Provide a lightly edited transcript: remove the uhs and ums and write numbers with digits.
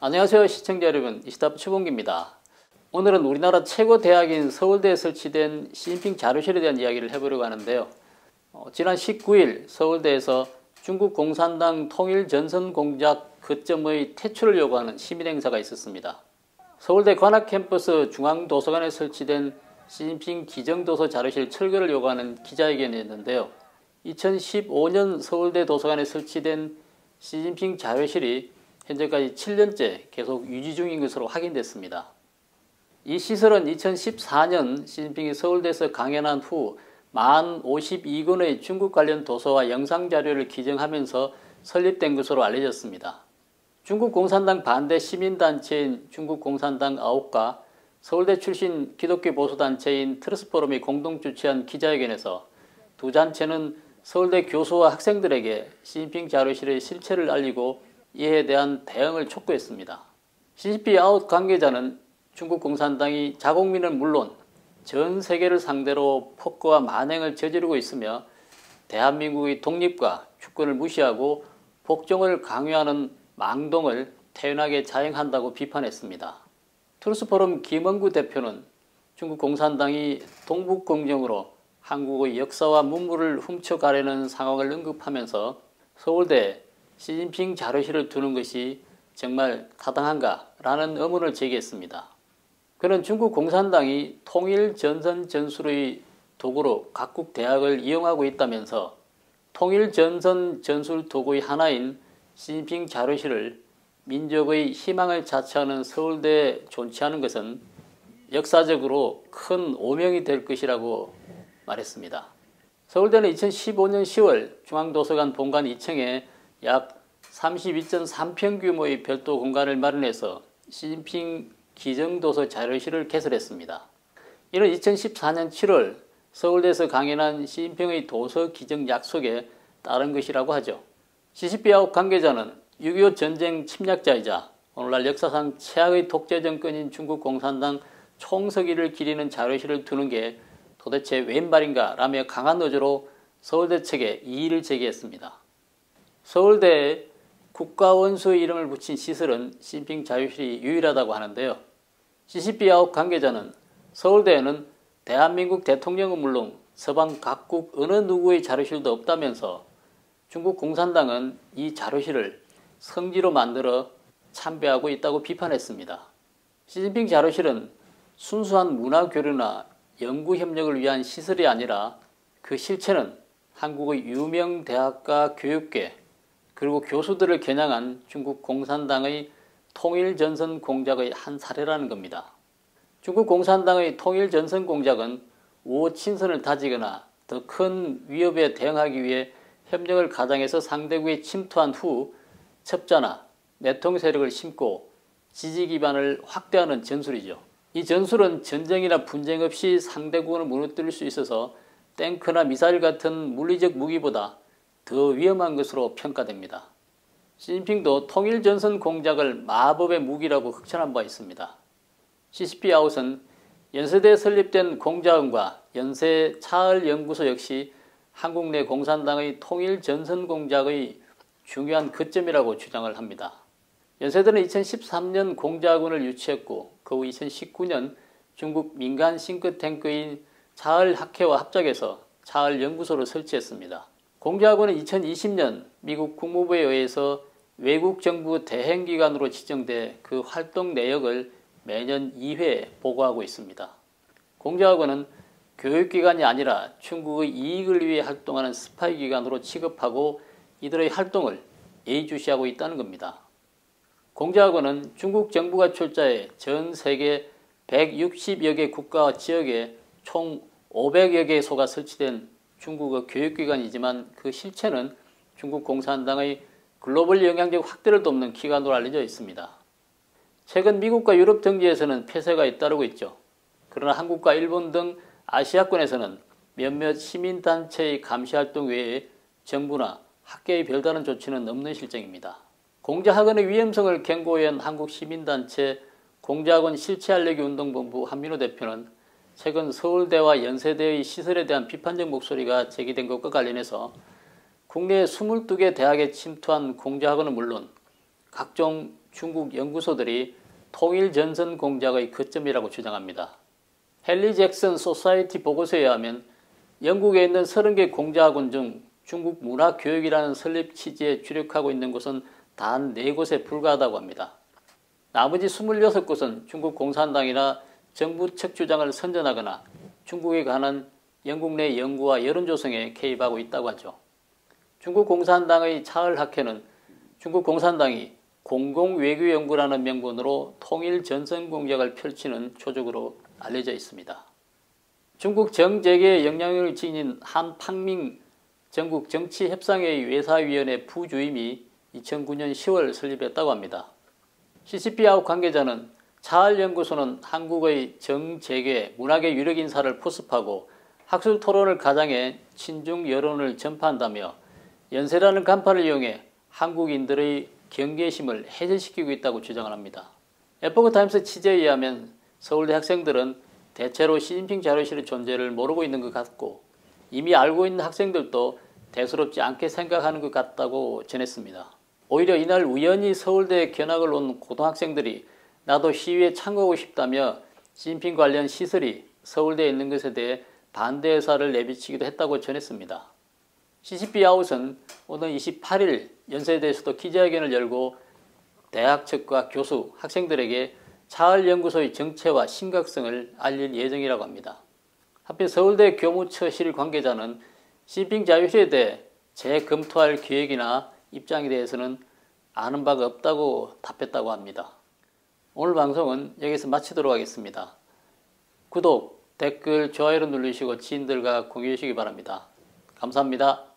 안녕하세요 시청자 여러분, 이스타프 최봉기입니다. 오늘은 우리나라 최고 대학인 서울대에 설치된 시진핑 자료실에 대한 이야기를 해보려고 하는데요. 지난 19일 서울대에서 중국 공산당 통일전선 공작 거점의 퇴출을 요구하는 시민행사가 있었습니다. 서울대 관악캠퍼스 중앙도서관에 설치된 시진핑 기정도서 자료실 철거를 요구하는 기자회견이었는데요. 2015년 서울대 도서관에 설치된 시진핑 자료실이 현재까지 7년째 계속 유지 중인 것으로 확인됐습니다. 이 시설은 2014년 시진핑이 서울대에서 강연한 후 만 52권의 중국 관련 도서와 영상 자료를 기증하면서 설립된 것으로 알려졌습니다. 중국 공산당 반대 시민단체인 중국 공산당 아홉과 서울대 출신 기독교 보수단체인 트러스포럼이 공동 주최한 기자회견에서 두 단체는 서울대 교수와 학생들에게 시진핑 자료실의 실체를 알리고 이에 대한 대응을 촉구했습니다. 시진핑 아웃 관계자는 중국 공산당이 자국민은 물론 전 세계를 상대로 폭거와 만행을 저지르고 있으며 대한민국의 독립과 주권을 무시하고 복종을 강요하는 망동을 태연하게 자행한다고 비판했습니다. 트루스포럼 김원구 대표는 중국 공산당이 동북공정으로 한국의 역사와 문물을 훔쳐가려는 상황을 언급하면서 서울대 시진핑 자료실을 두는 것이 정말 타당한가? 라는 의문을 제기했습니다. 그는 중국 공산당이 통일전선 전술의 도구로 각국 대학을 이용하고 있다면서 통일전선 전술 도구의 하나인 시진핑 자료실을 민족의 희망을 자처하는 서울대에 존치하는 것은 역사적으로 큰 오명이 될 것이라고 말했습니다. 서울대는 2015년 10월 중앙도서관 본관 2층에 약 32.3평 규모의 별도 공간을 마련해서 시진핑 기정도서 자료실을 개설했습니다. 이는 2014년 7월 서울대에서 강연한 시진핑의 도서 기정 약속에 따른 것이라고 하죠. CCP 아웃 관계자는 6.25 전쟁 침략자이자 오늘날 역사상 최악의 독재 정권인 중국 공산당 총서기를 기리는 자료실을 두는 게 도대체 웬 말인가 라며 강한 어조로 서울대 측에 이의를 제기했습니다. 서울대에 국가원수의 이름을 붙인 시설은 시진핑 자료실이 유일하다고 하는데요. CCP 아웃 관계자는 서울대에는 대한민국 대통령은 물론 서방 각국 어느 누구의 자료실도 없다면서 중국 공산당은 이 자료실을 성지로 만들어 참배하고 있다고 비판했습니다. 시진핑 자료실은 순수한 문화교류나 연구협력을 위한 시설이 아니라 그 실체는 한국의 유명 대학가 교육계 그리고 교수들을 겨냥한 중국 공산당의 통일전선 공작의 한 사례라는 겁니다. 중국 공산당의 통일전선 공작은 우호 친선을 다지거나 더 큰 위협에 대응하기 위해 협력을 가장해서 상대국에 침투한 후 첩자나 내통 세력을 심고 지지 기반을 확대하는 전술이죠. 이 전술은 전쟁이나 분쟁 없이 상대국을 무너뜨릴 수 있어서 탱크나 미사일 같은 물리적 무기보다 더 위험한 것으로 평가됩니다. 시진핑도 통일전선 공작을 마법의 무기라고 극찬한 바 있습니다. CCP 아웃은 연세대에 설립된 공작원과 연세 차을연구소 역시 한국 내 공산당의 통일전선 공작의 중요한 거점이라고 주장을 합니다. 연세대는 2013년 공작원을 유치했고 그 후 2019년 중국 민간 싱크탱크인 차을학회와 합작해서 차을연구소를 설치했습니다. 공작원은 2020년 미국 국무부에 의해서 외국정부 대행기관으로 지정돼 그 활동 내역을 매년 2회 보고하고 있습니다. 공작원은 교육기관이 아니라 중국의 이익을 위해 활동하는 스파이 기관으로 취급하고 이들의 활동을 예의주시하고 있다는 겁니다. 공작원은 중국 정부가 출자해 전 세계 160여 개 국가와 지역에 총 500여 개소가 설치된 중국의 교육기관이지만 그 실체는 중국 공산당의 글로벌 영향력 확대를 돕는 기관으로 알려져 있습니다. 최근 미국과 유럽 등지에서는 폐쇄가 잇따르고 있죠. 그러나 한국과 일본 등 아시아권에서는 몇몇 시민단체의 감시활동 외에 정부나 학계의 별다른 조치는 없는 실정입니다. 공작학원의 위험성을 경고해 온 한국시민단체 공작원 실체알리기 운동본부 한민호 대표는 최근 서울대와 연세대의 시설에 대한 비판적 목소리가 제기된 것과 관련해서 국내 22개 대학에 침투한 공작학원은 물론 각종 중국 연구소들이 통일전선 공작의 거점이라고 주장합니다. 헨리 잭슨 소사이티 보고서에 의하면 영국에 있는 30개 공자학원 중 중국 문화교육이라는 설립 취지에 주력하고 있는 곳은 단 4곳에 불과하다고 합니다. 나머지 26곳은 중국 공산당이나 정부 측 주장을 선전하거나 중국에 관한 영국 내 연구와 여론 조성에 개입하고 있다고 하죠. 중국 공산당의 차을학회는 중국 공산당이 공공외교연구라는 명분으로 통일전선 공작을 펼치는 조직으로 알려져 있습니다. 중국 정재계에 영향력을 지닌 한팡밍 전국 정치협상회의 외사위원회 부주임이 2009년 10월 설립했다고 합니다. CCP 아웃 관계자는 차을연구소는 한국의 정재계, 문학의 유력 인사를 포섭하고 학술 토론을 가장해 친중 여론을 전파한다며 연세라는 간판을 이용해 한국인들의 경계심을 해소시키고 있다고 주장을 합니다. 에포크타임스 취재에 의하면 서울대 학생들은 대체로 시진핑 자료실의 존재를 모르고 있는 것 같고 이미 알고 있는 학생들도 대수롭지 않게 생각하는 것 같다고 전했습니다. 오히려 이날 우연히 서울대에 견학을 온 고등학생들이 나도 시위에 참가하고 싶다며 시진핑 관련 시설이 서울대에 있는 것에 대해 반대 의사를 내비치기도 했다고 전했습니다. CCP 아웃은 오늘 28일 연세대에서도 기자회견을 열고 대학 측과 교수, 학생들에게 차을연구소의 정체와 심각성을 알릴 예정이라고 합니다. 한편 서울대 교무처실 관계자는 시진핑 자료실에 대해 재검토할 계획이나 입장에 대해서는 아는 바가 없다고 답했다고 합니다. 오늘 방송은 여기서 마치도록 하겠습니다. 구독, 댓글, 좋아요를 누르시고 지인들과 공유해 주시기 바랍니다. 감사합니다.